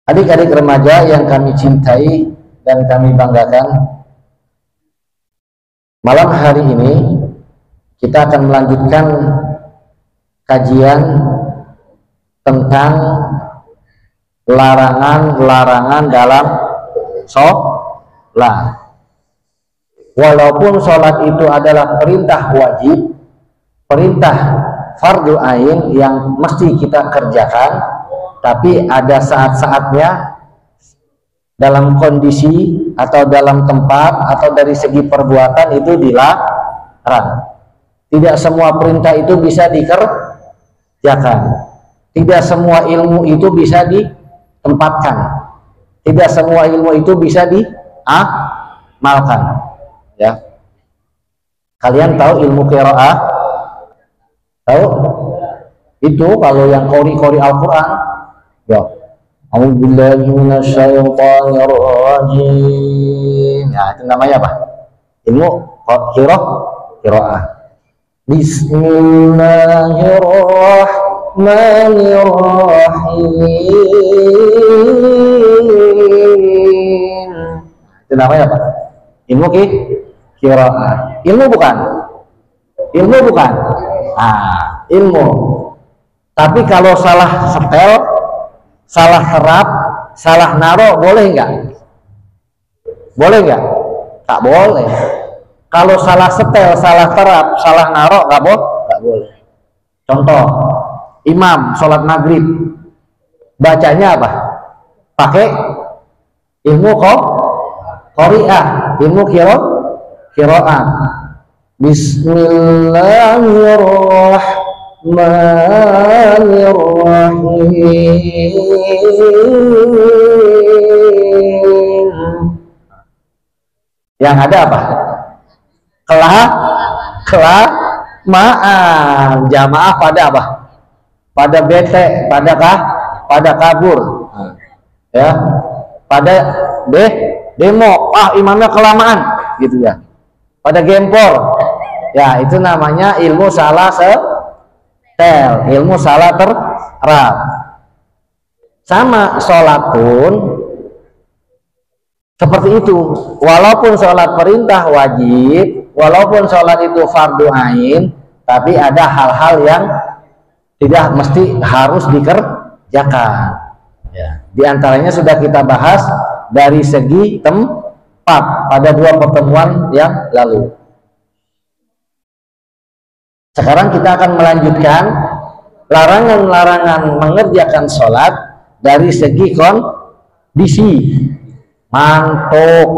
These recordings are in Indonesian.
Adik-adik remaja yang kami cintai dan kami banggakan, malam hari ini kita akan melanjutkan kajian tentang larangan-larangan dalam sholat. Walaupun sholat itu adalah perintah wajib, perintah fardu ain yang mesti kita kerjakan, tapi ada saat-saatnya dalam kondisi atau dalam tempat atau dari segi perbuatan itu dilarang. Tidak semua perintah itu bisa dikerjakan, tidak semua ilmu itu bisa ditempatkan, tidak semua ilmu itu bisa diamalkan. Ya, kalian tahu ilmu qiraah? Tahu? Itu kalau yang qori Al-Quran, ya, a'udzubillahi minasyaitonir rajim. Ya, itu namanya apa? Ilmu qiraah. Bismillahirrahmanirrahim. Itu namanya apa? Ilmu qiraah. Ilmu bukan? Ilmu bukan? Ilmu. Tapi kalau salah setel, salah serap, salah naro, boleh nggak? Boleh nggak? Tak boleh. Kalau salah setel, salah terap, salah naro, nggak boleh. Contoh, imam sholat maghrib, bacanya apa? Pakai ilmu qori'ah, ilmu qiraah. Bismillahirrahmanirrahim. Yang ada apa? Kelamaan. Jamaah pada apa? Pada bete, pada kabur, ya, pada demo. Imamnya kelamaan, gitu ya. Pada gempor, ya, itu namanya ilmu salah setel, ilmu salah terap. Sama sholat pun seperti itu. Walaupun sholat perintah wajib, walaupun sholat itu fardu ain, tapi ada hal-hal yang tidak mesti harus dikerjakan. Ya. Di antaranya sudah kita bahas dari segi tempat pada 2 pertemuan yang lalu. Sekarang kita akan melanjutkan larangan-larangan mengerjakan sholat dari segi kondisi. Mantuk,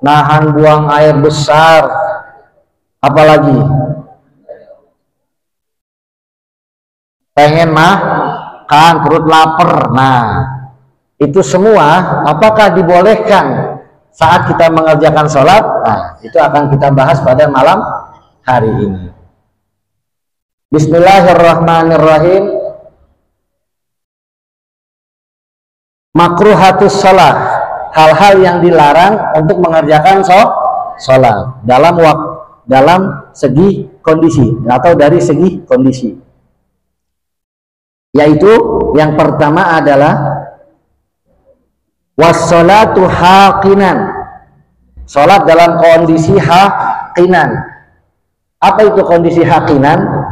nahan buang air besar, apalagi pengen makan, perut lapar. Nah, itu semua apakah dibolehkan saat kita mengerjakan sholat? Nah, itu akan kita bahas pada malam hari ini. Bismillahirrahmanirrahim. Makruhatus sholat, hal-hal yang dilarang untuk mengerjakan sholat dalam segi kondisi atau dari segi kondisi. Yaitu yang pertama adalah wassolatu haqinan, sholat dalam kondisi haqinan. Apa itu kondisi haqinan?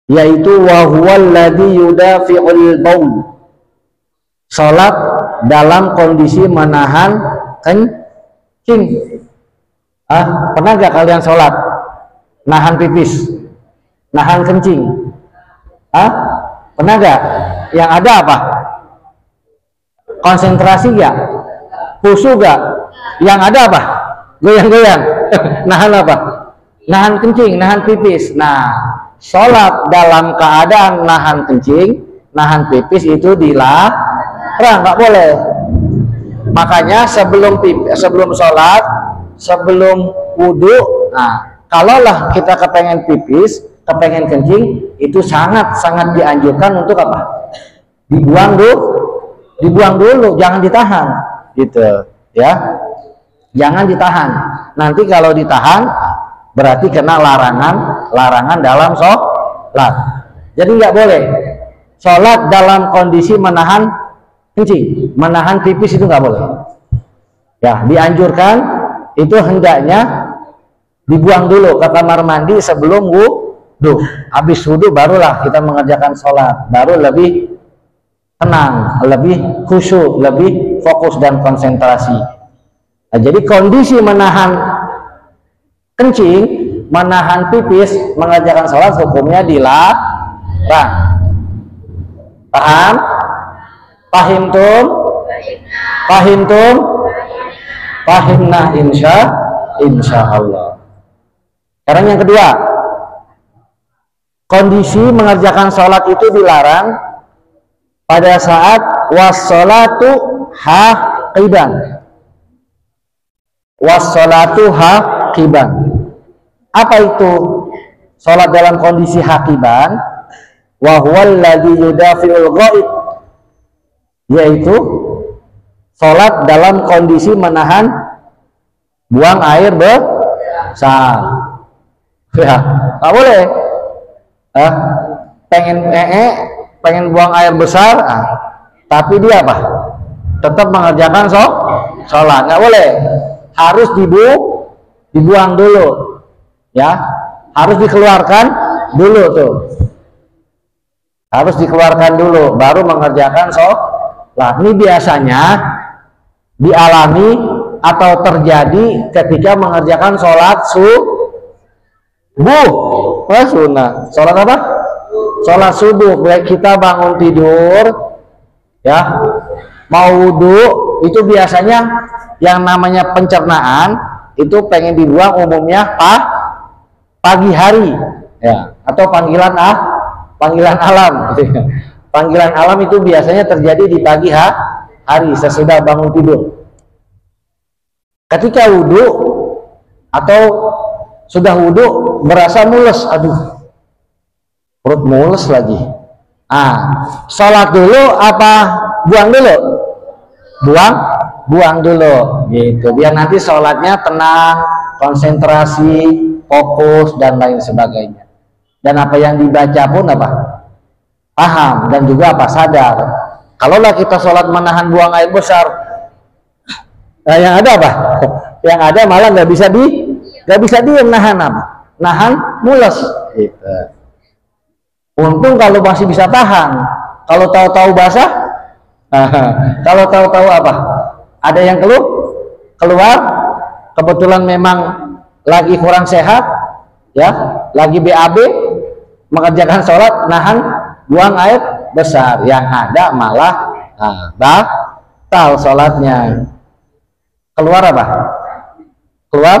Yaitu wahuwalladzi yudafi'ul baul, sholat dalam kondisi menahan kencing. Pernah gak kalian sholat nahan pipis, nahan kencing? Pernah gak? Yang ada apa? Konsentrasi gak? Khusyuk gak? Yang ada apa? Goyang-goyang. Nahan apa? Nahan kencing, nahan pipis. Nah, sholat dalam keadaan nahan kencing, nahan pipis itu dilarang, nggak boleh. Makanya sebelum sholat, sebelum wudhu, nah, kalaulah kita kepengen pipis, kepengen kencing, itu sangat dianjurkan untuk apa? Dibuang dulu, jangan ditahan, gitu ya. Jangan ditahan. Nanti kalau ditahan berarti kena larangan dalam sholat. Jadi nggak boleh sholat dalam kondisi menahan kencing, menahan pipis itu nggak boleh. Ya, dianjurkan itu hendaknya dibuang dulu ke kamar mandi sebelum wudhu. Habis wudhu barulah kita mengerjakan sholat, baru lebih tenang, lebih khusyuk, lebih fokus dan konsentrasi. Nah, jadi kondisi menahan kencing, menahan pipis, mengerjakan sholat hukumnya dilarang. Paham? Fahimtum? Fahimtum? Fahimna insya Allah. Sekarang yang kedua, kondisi mengerjakan sholat itu dilarang pada saat wassolatu haqiban. Wassolatu haqiban. Apa itu sholat dalam kondisi haqiban? Wa huwal ladzi yudafi'ul ghaib, yaitu sholat dalam kondisi menahan buang air besar. Ya, nggak boleh. Pengen buang air besar, tapi dia apa? Tetap mengerjakan sholat, nggak boleh. Harus dibuang dulu, ya. Harus dikeluarkan dulu tuh. Harus dikeluarkan dulu, baru mengerjakan sholat. Ini biasanya dialami atau terjadi ketika mengerjakan sholat subuh. Sunnah. Sholat apa? Sholat subuh. Kita bangun tidur, ya, mau wudhu, itu biasanya yang namanya pencernaan itu pengen dibuang umumnya pagi hari, ya, atau panggilan alam. Panggilan alam itu biasanya terjadi di pagi hari sesudah bangun tidur. Ketika wudhu atau sudah wudhu berasa mules, aduh, perut mules lagi. Sholat dulu apa buang dulu? Buang dulu, gitu. Biar nanti sholatnya tenang, konsentrasi, fokus dan lain sebagainya. Dan apa yang dibaca pun apa? Paham dan juga apa? Sadar. Kalaulah kita sholat menahan buang air besar, yang ada apa? Yang ada malah nggak bisa diem, nahan apa? Nahan mules. Gitu. Untung kalau masih bisa tahan. Kalau tahu-tahu basah, kalau tahu-tahu apa? Ada yang keluar, kebetulan memang lagi kurang sehat, ya, lagi BAB, mengerjakan sholat, nahan buang air besar, yang ada malah batal sholatnya. Keluar apa? Keluar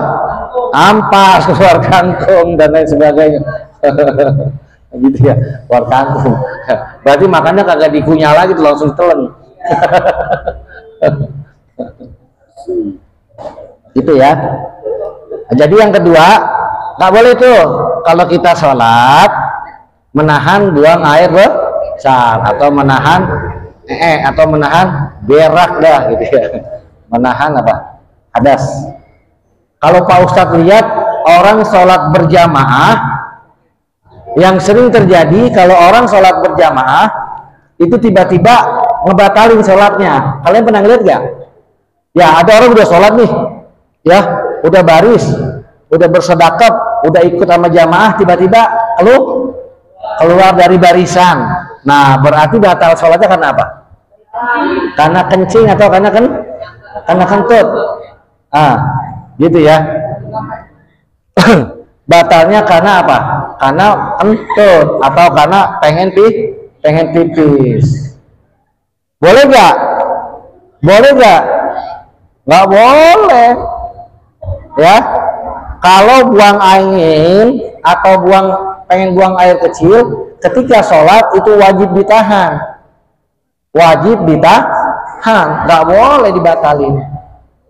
ampas, keluar kantong dan lain sebagainya. Gitu ya, keluar kantong. Berarti makannya kagak dikunyah lagi, langsung telan. Gitu ya. Jadi yang kedua, nggak boleh tuh kalau kita sholat menahan buang air besar atau menahan berak dah, gitu ya. Menahan apa? Hadas. Kalau Pak Ustadz lihat orang sholat berjamaah, yang sering terjadi kalau orang sholat berjamaah itu tiba-tiba ngebatalin sholatnya. Kalian pernah ngeliat gak? Ya, ada orang udah sholat nih, ya, udah baris, udah bersedekap, udah ikut sama jamaah, tiba-tiba keluar dari barisan. Nah, berarti batal sholatnya karena apa? Karena kencing atau karena kentut. Gitu ya. Batalnya karena apa? Karena kentut atau karena pengen pipis. Boleh nggak? Boleh nggak? Nggak boleh. Ya. Kalau buang angin atau pengen buang air kecil ketika sholat itu wajib ditahan. Wajib ditahan. Nggak boleh dibatalin.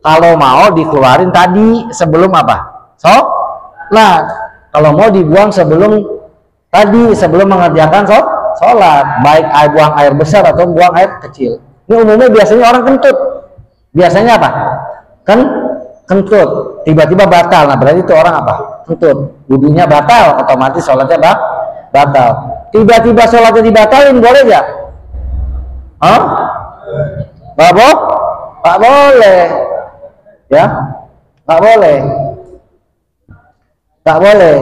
Kalau mau dikeluarin tadi sebelum apa? Nah, kalau mau dibuang sebelum mengerjakan sholat, baik buang air besar atau buang air kecil. Ini umumnya biasanya orang kentut. Biasanya apa? Kentut. Tiba-tiba batal. Nah, berarti itu orang apa? Kentut. Wudunya batal, otomatis sholatnya batal. Tiba-tiba sholatnya dibatalin, boleh nggak? Nggak boleh, ya, nggak boleh. Nggak boleh.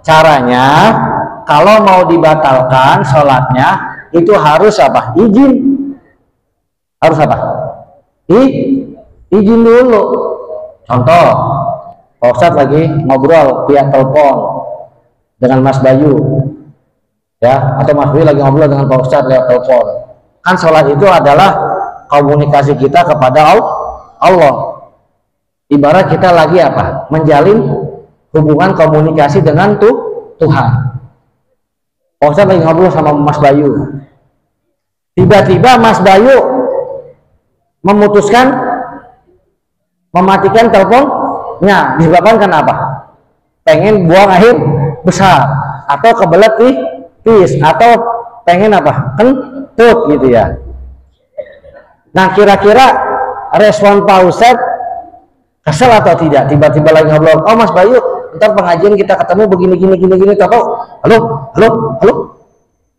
Caranya, kalau mau dibatalkan sholatnya, itu harus apa? Izin. Harus apa? Izin dulu. Contoh, Pak Ustadz lagi ngobrol via telepon dengan Mas Bayu, ya, atau Mas Bayu lagi ngobrol dengan Pak Ustadz lewat telepon. Kan sholat itu adalah komunikasi kita kepada Allah. Ibarat kita lagi apa? Menjalin hubungan komunikasi dengan Tuhan. Oh, saya lagi ngobrol sama Mas Bayu. Tiba-tiba Mas Bayu memutuskan mematikan teleponnya. Disebabkan kenapa? Pengen buang air besar, atau kebelet pipis, atau pengen apa? Kentut gitu ya. Nah, kira-kira respon Pak Ustadz kesel atau tidak? Tiba-tiba lagi ngobrol, oh Mas Bayu, ntar pengajian kita ketemu begini, tahu? Halo,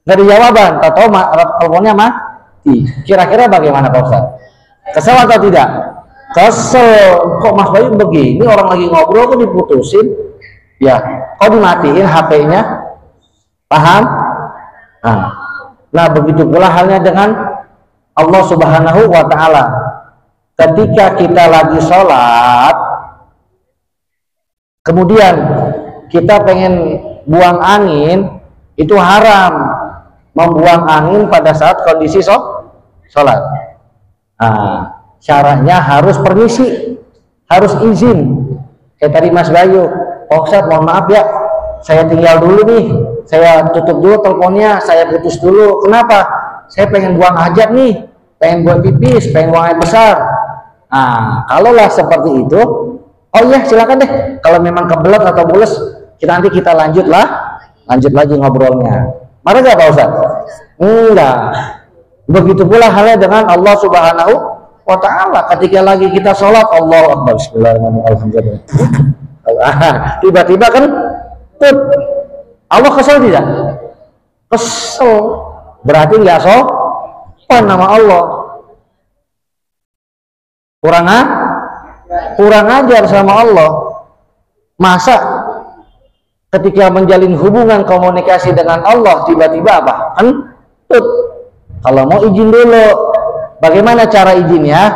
nggak ada jawaban, tahu teleponnya mati. Kira-kira bagaimana Pak Ustadz? Kesel atau tidak? Kesel. Kok Mas Bayu begini, orang lagi ngobrol kok diputusin? Ya, kok dimatiin HP-nya? Paham? Nah, begitu pula halnya dengan Allah Subhanahu wa Ta'ala. Ketika kita lagi sholat, kemudian kita pengen buang angin, itu haram membuang angin pada saat kondisi sholat. Nah, syaratnya harus permisi, harus izin. Kayak tadi Mas Bayu, oh Ustadz mohon maaf ya, saya tinggal dulu nih, saya tutup dulu teleponnya, saya putus dulu. Kenapa? Saya pengen buang hajat nih, pengen buang pipis, pengen buang air besar. Nah, kalaulah seperti itu, oh iya silakan deh. Kalau memang kebelet atau mules, nanti kita lanjut lagi ngobrolnya. Marah nggak Pak Ustadz? Enggak. Begitu pula halnya dengan Allah Subhanahu wa Ta'ala. Ketika lagi kita sholat, Allahu Akbar, Bismillahirrahmanirrahim. Tiba-tiba kan, Allah kesel tidak? Kesel. Berarti nggak sopan nama Allah. Kurang ajar sama Allah. Masa ketika menjalin hubungan komunikasi dengan Allah tiba-tiba apa? Kentut. Kalau mau izin dulu. Bagaimana cara izinnya?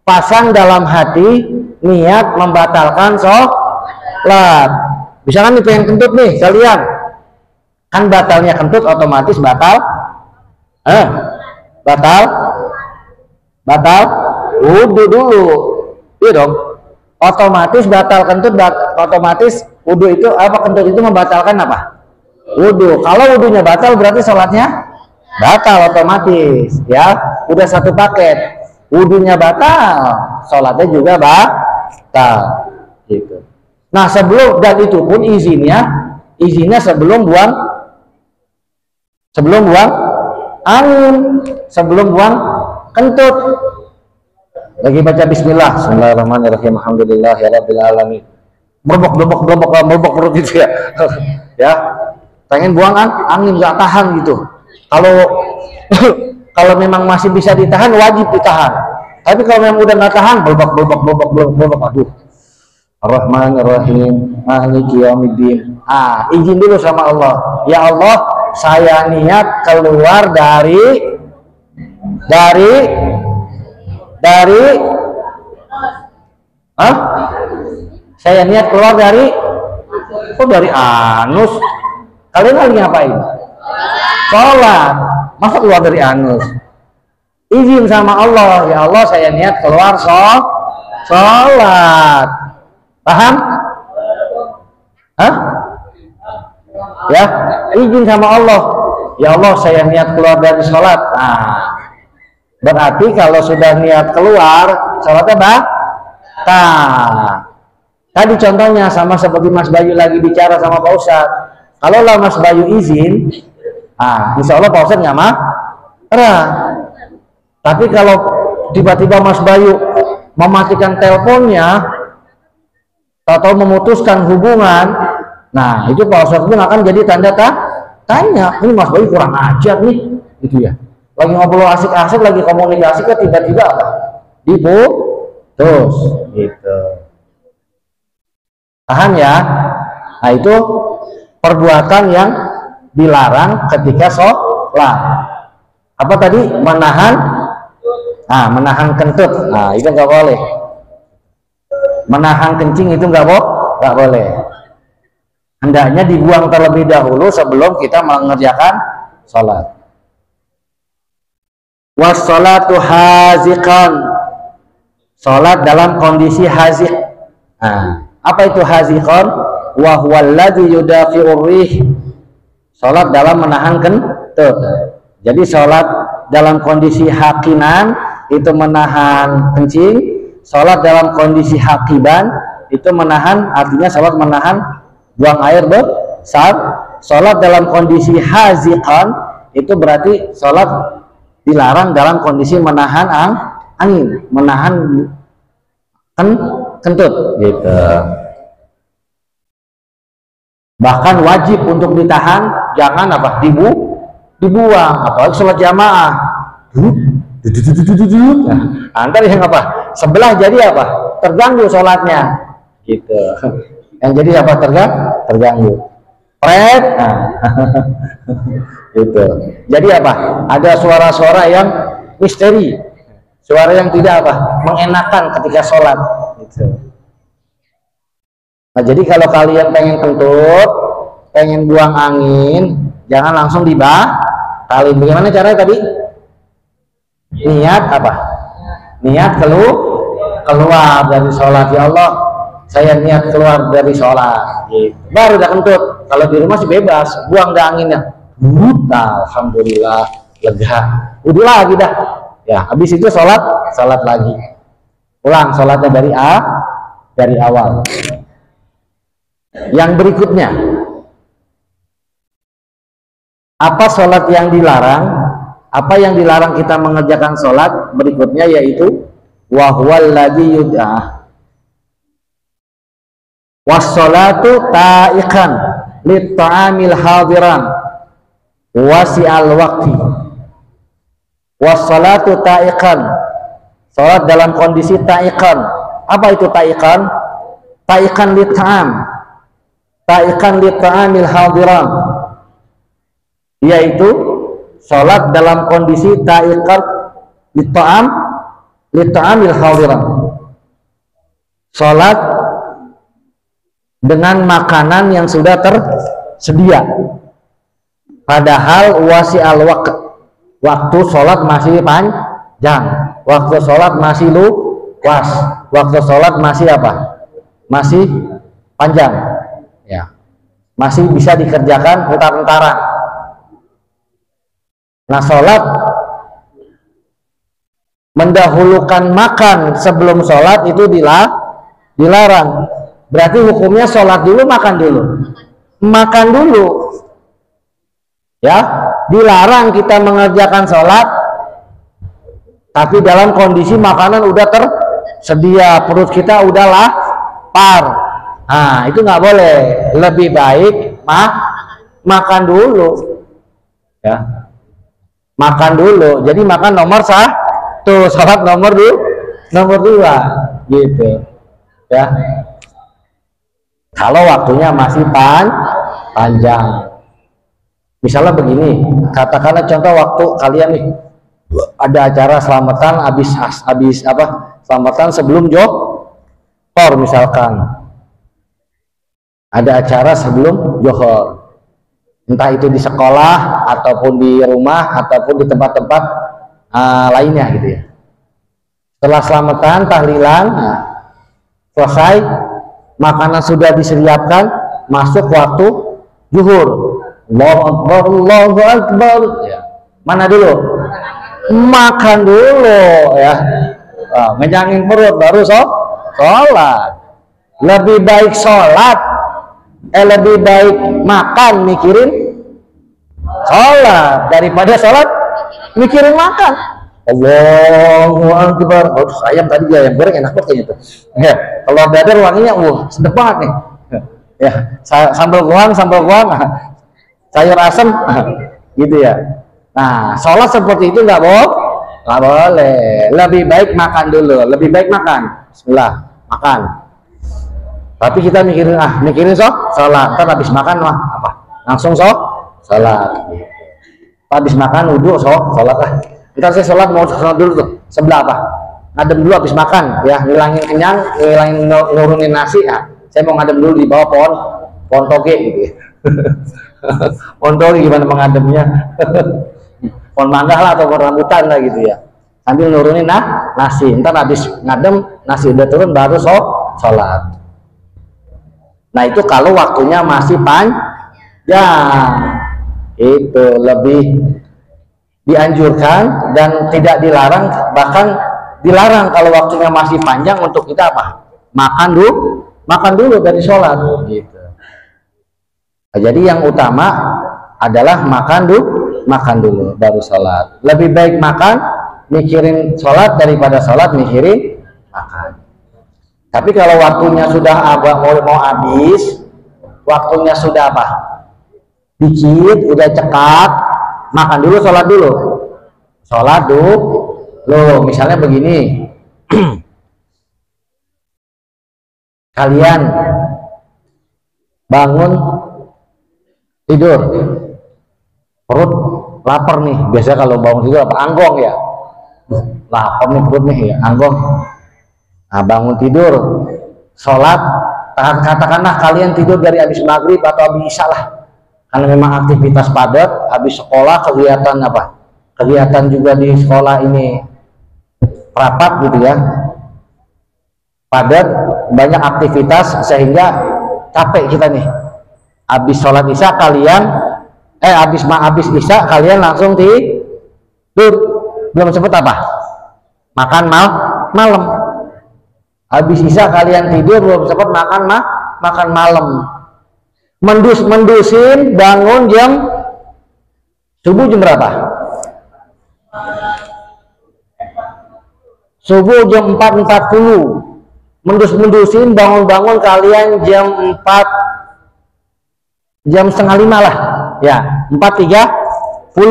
Pasang dalam hati niat membatalkan sholat. Bisa kan nih pengen kentut nih kalian? Kan batalnya kentut otomatis batal. Batal wudu dulu. Iya dong. Otomatis batal kentut, otomatis wudu itu apa, kentut itu membatalkan apa? Wudu. Kalau wudunya batal berarti sholatnya batal otomatis, ya. Udah satu paket. Wudunya batal, sholatnya juga batal. Gitu. Nah, sebelum, dan itu pun izinnya sebelum buang angin, sebelum buang kentut. Lagi baca bismillah, bismillahirrahmanirrahim, alhamdulillahirabbil alamin. Merbok perut gitu ya. Ya. Pengen buang angin, nggak tahan gitu. Kalau memang masih bisa ditahan, wajib ditahan. Tapi kalau memang udah nggak tahan, blok, aduh. Ar-Rahmanir-Rahim, Maliki Yaumiddin. Izin dulu sama Allah. Ya Allah, saya niat keluar dari saya niat keluar dari anus. Kalian lagi ngapain? Sholat. Masa keluar dari anus? Izin sama Allah. Ya Allah, saya niat keluar sholat. Paham? Ya, izin sama Allah. Ya Allah, saya niat keluar dari sholat. Berarti kalau sudah niat keluar, sholatnya batal. Tadi contohnya sama seperti Mas Bayu lagi bicara sama Pak Ustadz. Kalau lah Mas Bayu izin, insya Allah Pak Ustadz nggak marah. Tapi kalau tiba-tiba Mas Bayu mematikan teleponnya atau memutuskan hubungan, nah itu Pak Ustadz pun akan jadi tanda tanya. Ini Mas Bayu kurang ajar nih, gitu ya. Lagi ngobrol asik-asik, lagi komunikasi, kan tiba-tiba apa? Diputus, gitu. Paham ya? Nah itu perbuatan yang dilarang ketika sholat. Apa tadi? Menahan, menahan kentut. Nah itu nggak boleh. Menahan kencing itu nggak boleh. Hendaknya dibuang terlebih dahulu sebelum kita mengerjakan sholat. Wassalatu haziqan, sholat dalam kondisi haziq. Nah, apa itu haziqan? Wa huwal ladzi yudafi'ur rih, sholat dalam menahan kentut. Jadi sholat dalam kondisi hakinan itu menahan kencing, sholat dalam kondisi hakiban itu menahan, artinya sholat menahan buang air besar. Sholat dalam kondisi haziqan itu berarti sholat dilarang dalam kondisi menahan angin, menahan kentut, gitu. Bahkan wajib untuk ditahan, jangan apa? Dibuang, apalagi sholat jamaah. Antar yang apa? Sebelah jadi apa? Terganggu sholatnya, gitu. Yang jadi apa? Terganggu. Pret, gitu. Jadi apa? Ada suara-suara yang misteri, suara yang tidak apa? Mengenakan ketika sholat, gitu. Nah, jadi kalau kalian pengen kentut, pengen buang angin, jangan langsung kalian. Bagaimana caranya tadi? Niat apa? Niat keluar dari sholat. Ya Allah, saya niat keluar dari sholat, gitu. Baru udah kentut. Kalau di rumah sih bebas, buang dah anginnya. Alhamdulillah, lega. Udah lagi dah. Ya, habis itu sholat lagi. Ulang sholatnya dari awal. Yang berikutnya, apa sholat yang dilarang? Apa yang dilarang kita mengerjakan sholat? Berikutnya yaitu wahwal ladzi yud'ah was-sholatu ta'iqan lit-ta'amil hadiran wasi'al waqti. Was-sholatu ta'iqan, sholat dalam kondisi ta'iqan. Apa itu ta'iqan? Ta'iqan lit-ta'am, ta'iqan lit-ta'amil hadiran, yaitu sholat dalam kondisi ta'iqan lit-ta'amil hadiran, sholat dengan makanan yang sudah tersedia, padahal wasi'al waqt, waktu sholat masih panjang, waktu sholat masih luas, waktu sholat masih apa? Masih panjang, ya, masih bisa dikerjakan entar-entaran. Nah, sholat mendahulukan makan sebelum sholat itu dilarang. Berarti hukumnya sholat dulu, makan dulu, ya. Dilarang kita mengerjakan sholat tapi dalam kondisi makanan udah tersedia, perut kita udah lapar. Nah, itu nggak boleh. Lebih baik makan dulu, ya, makan dulu. Jadi makan nomor satu, sholat nomor dua, gitu, ya. Kalau waktunya masih panjang, misalnya begini, katakanlah contoh waktu kalian nih ada acara selamatan habis apa? Selamatan sebelum Johor misalkan. Ada acara sebelum Johor. Entah itu di sekolah ataupun di rumah ataupun di tempat-tempat lainnya, gitu ya. Setelah selamatan, tahlilan, selesai, makanan sudah disediakan, masuk waktu zuhur. Allahu Akbar, Allahu Akbar, ya. Mana dulu? Makan dulu, ya. Ngenyangin perut baru sholat. Lebih baik sholat, lebih baik makan mikirin sholat daripada sholat mikirin makan. Allahu Akbar. Oh, ayam tadi ayam goreng enak banget kayaknya tuh. Ya, kalau dadar wanginya, sedap banget nih. Ya, sambal goang, sayur asem, gitu ya. Nah, sholat seperti itu nggak boleh. Lebih baik makan dulu. Lebih baik makan. Bismillah, makan. Tapi kita mikirin sholat. Kan habis makan apa? Langsung sholat. Habis makan wudhu sholat lah. Kita saya mau sholat dulu tuh. Sebelah apa? Ngadem dulu habis makan, ya, ngilangin kenyang, nurunin nasi. Ya. Saya mau ngadem dulu di bawah pohon toge gitu ya. Pohon toge gimana mengademnya? Pohon mangga lah atau pohon rambutan lah gitu ya. Sambil nurunin nasi. Ntar habis ngadem nasi udah turun baru sholat. Nah itu kalau waktunya masih panjang, itu lebih dianjurkan dan tidak dilarang, bahkan dilarang kalau waktunya masih panjang untuk kita apa? Makan dulu dari sholat gitu. Nah, jadi yang utama adalah makan dulu baru sholat. Lebih baik makan mikirin sholat daripada sholat mikirin makan. Tapi kalau waktunya sudah mau habis, waktunya sudah apa? Dikit, udah cekat, makan dulu, sholat dulu. Misalnya begini, kalian bangun tidur, perut lapar nih. Biasa kalau bangun tidur apa? Anggong ya, lapar nih perut nih ya, anggong. Nah, bangun tidur, sholat, katakanlah kalian tidur dari habis maghrib atau habis isya lah. Karena memang aktivitas padat, habis sekolah kegiatan apa? Kegiatan juga di sekolah ini rapat gitu ya, padat, banyak aktivitas sehingga capek kita nih. Habis sholat isya kalian, habis isya kalian langsung tidur, belum sempet apa? Makan malam. Habis isya kalian tidur belum sempet makan malam. Mendusin bangun jam subuh jam berapa? Subuh jam 4.40. Mendusin bangun kalian jam 4, jam setengah 5 lah ya, 4.30. 10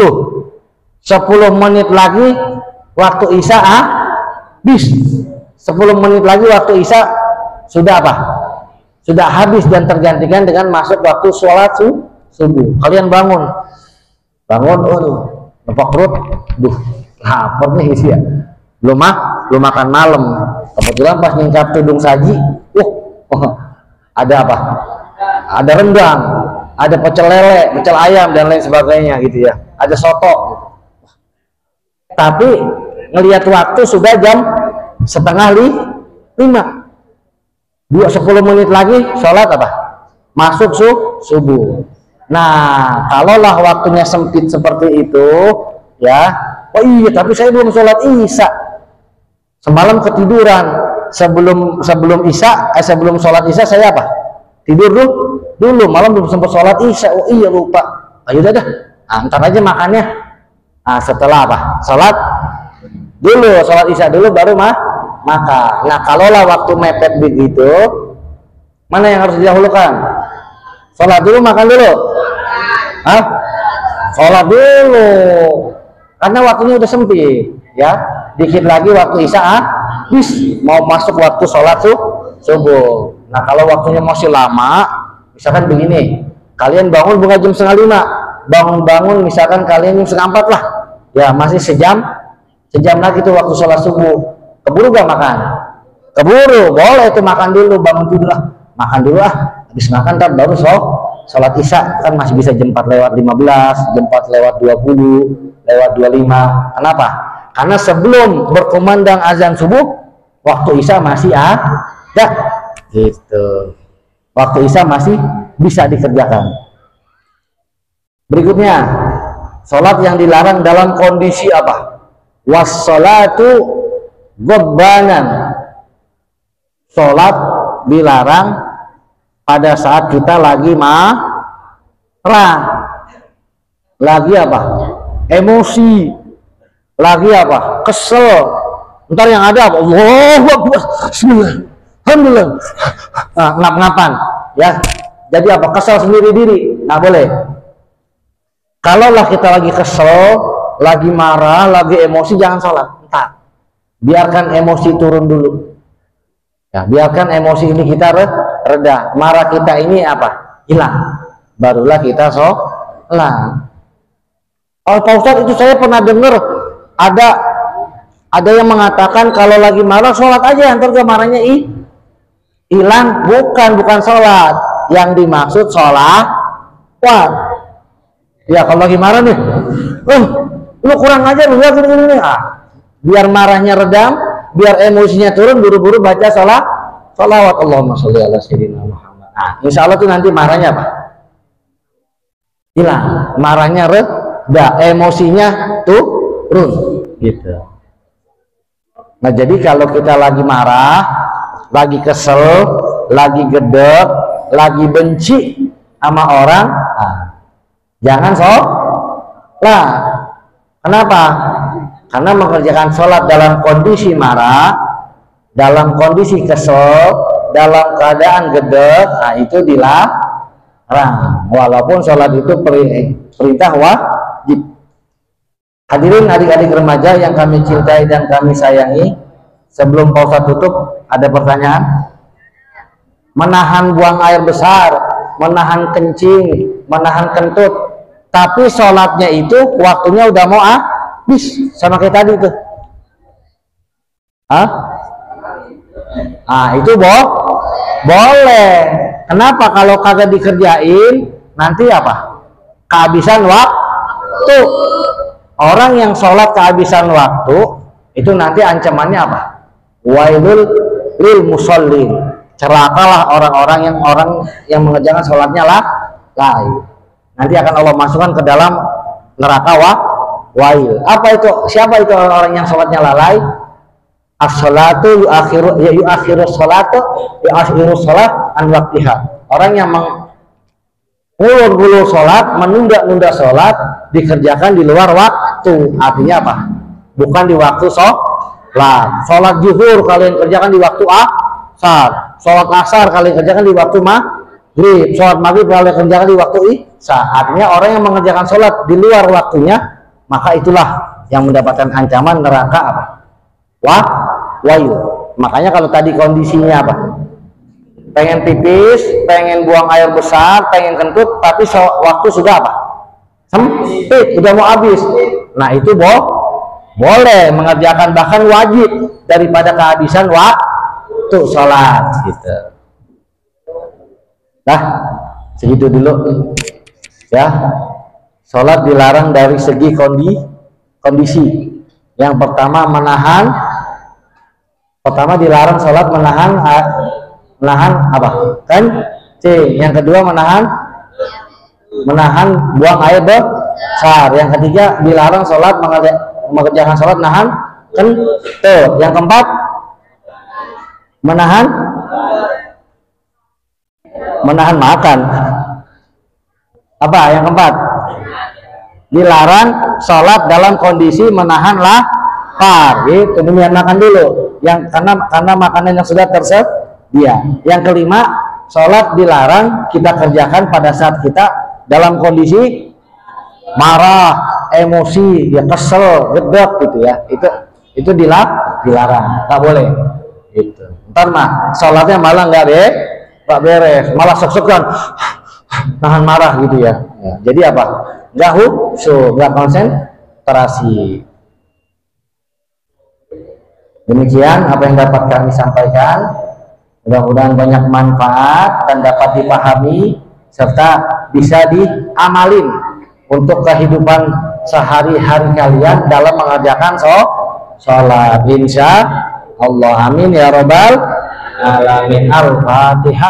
menit lagi waktu isya habis. 10 menit lagi waktu isya sudah apa? Sudah habis dan tergantikan dengan masuk waktu sholat subuh. Kalian bangun, nempak perut, lapar nih isi ya. Belum makan malam. Kebetulan pas nyingkap tudung saji, ada apa? Ada rendang, ada pecel lele, pecel ayam dan lain sebagainya gitu ya. Ada soto. Tapi ngelihat waktu sudah jam setengah 5. 10 menit lagi sholat apa? Masuk subuh. Nah, kalaulah waktunya sempit seperti itu, ya, tapi saya belum sholat isya. Semalam ketiduran. Sebelum sholat isya saya apa? Tidur dulu. Malam belum sempat sholat isya. Oh iya lupa. Ayo dah. Ntar aja makannya. Nah, setelah apa? Sholat isya dulu baru makan. Nah, kalaulah waktu mepet begitu, mana yang harus didahulukan? Sholat dulu, makan dulu? Sholat dulu, karena waktunya udah sempit, ya. Dikit lagi waktu isya mau masuk waktu sholat subuh. Nah, kalau waktunya masih lama, misalkan begini, kalian bangun bukan jam setengah 5, bangun misalkan kalian jam setengah 4 lah, ya masih sejam lagi tuh waktu sholat subuh. Keburu gak makan? Keburu, boleh itu makan dulu, bangun tidur lah, makan dulu habis makan ntar baru sholat isya, kan masih bisa jam 4:15, jam 4:20, lewat 25. Kenapa? Karena sebelum berkumandang azan subuh, waktu isya masih ada gitu. Waktu isya masih bisa dikerjakan. Berikutnya, sholat yang dilarang dalam kondisi apa? Wassalatu ghadbanan. Sholat dilarang pada saat kita lagi marah, lagi apa? Emosi, lagi apa? Kesel. Ntar yang ada apa? Allahu Akbar, Bismillah, Alhamdulillah. Nah, ngap-ngapan, ya. Jadi apa? Kesel sendiri diri, nggak boleh. Kalaulah kita lagi kesel, lagi marah, lagi emosi, jangan sholat. Entar, biarkan emosi turun dulu. Ya, biarkan emosi ini kita reda, marah kita ini apa? Hilang. Barulah kita sholat. Oh Pak Ustadz, itu saya pernah dengar ada yang mengatakan kalau lagi marah sholat aja, ntar marahnya hilang. Bukan sholat. Yang dimaksud sholat. Wah, ya kalau lagi marah nih, lu kurang aja lu gini. Biar marahnya redam, biar emosinya turun, buru-buru baca sholawat Allahumma sholli ala sayyidina Muhammad. Insya Allah tuh nanti marahnya apa? Hilang. Marahnya reda, emosinya turun, gitu. Nah jadi kalau kita lagi marah, lagi kesel, lagi gedek, lagi benci sama orang, jangan sholat. Kenapa? Karena mengerjakan sholat dalam kondisi marah, dalam kondisi kesel, dalam keadaan gedek, itu dilarang. Walaupun sholat itu perintah wajib. Hadirin adik-adik remaja yang kami cintai dan kami sayangi, sebelum Pak Ustadz tutup, ada pertanyaan? Menahan buang air besar, menahan kencing, menahan kentut, tapi sholatnya itu waktunya udah mau habis, sama kayak tadi tuh. Itu boleh. Kenapa? Kalau kagak dikerjain, nanti apa? Kehabisan waktu. Orang yang sholat kehabisan waktu itu nanti ancamannya apa? Wailul lil musallin. Celakalah orang yang mengerjakan sholatnya lalai. Nanti akan Allah masukkan ke dalam neraka wail. Apa itu? Siapa itu orang yang sholatnya lalai? As-sholatu yu'akhiru sholat an waktiha. Orang yang mengulur-ulur sholat, menunda-nunda sholat, dikerjakan di luar waktu. Artinya apa? Bukan di waktu sholat. Sholat zuhur kalian kerjakan di waktu asar. Sholat asar kalian kerjakan di waktu maghrib. Sholat maghrib kalian kerjakan di waktu isya. Artinya orang yang mengerjakan sholat di luar waktunya, maka itulah yang mendapatkan ancaman neraka apa? Wayu. Makanya kalau tadi kondisinya apa? Pengen pipis, pengen buang air besar, pengen kentut, tapi waktu sudah apa? Sempit, udah mau habis. Nah itu boleh mengerjakan, bahkan wajib daripada kehabisan waktu sholat gitu. Nah segitu dulu ya. Sholat dilarang dari segi kondisi. Yang pertama dilarang sholat menahan apa? Kan C. Yang kedua menahan buang air besar. Yang ketiga dilarang sholat mengerjakan sholat nahan kentut. Yang keempat menahan makan. Apa yang keempat? Dilarang sholat dalam kondisi menahan lapar. Gitu. Demikian makan dulu. Yang karena makanan yang sudah tersedia. Yang kelima, sholat dilarang kita kerjakan pada saat kita dalam kondisi marah, emosi, ya kesel, gedek gitu ya. Itu dilarang, tak boleh. Gitu. Ntar mah sholatnya malah nggak beres, malah sok-sokan nahan marah gitu ya. Jadi apa? Nggak khusyuk, nggak konsentrasi. Demikian apa yang dapat kami sampaikan. Mudah-mudahan banyak manfaat dan dapat dipahami serta bisa diamalin untuk kehidupan sehari-hari kalian dalam mengerjakan sholat. Insya Allah, amin ya robbal alamin. Al-Fatihah.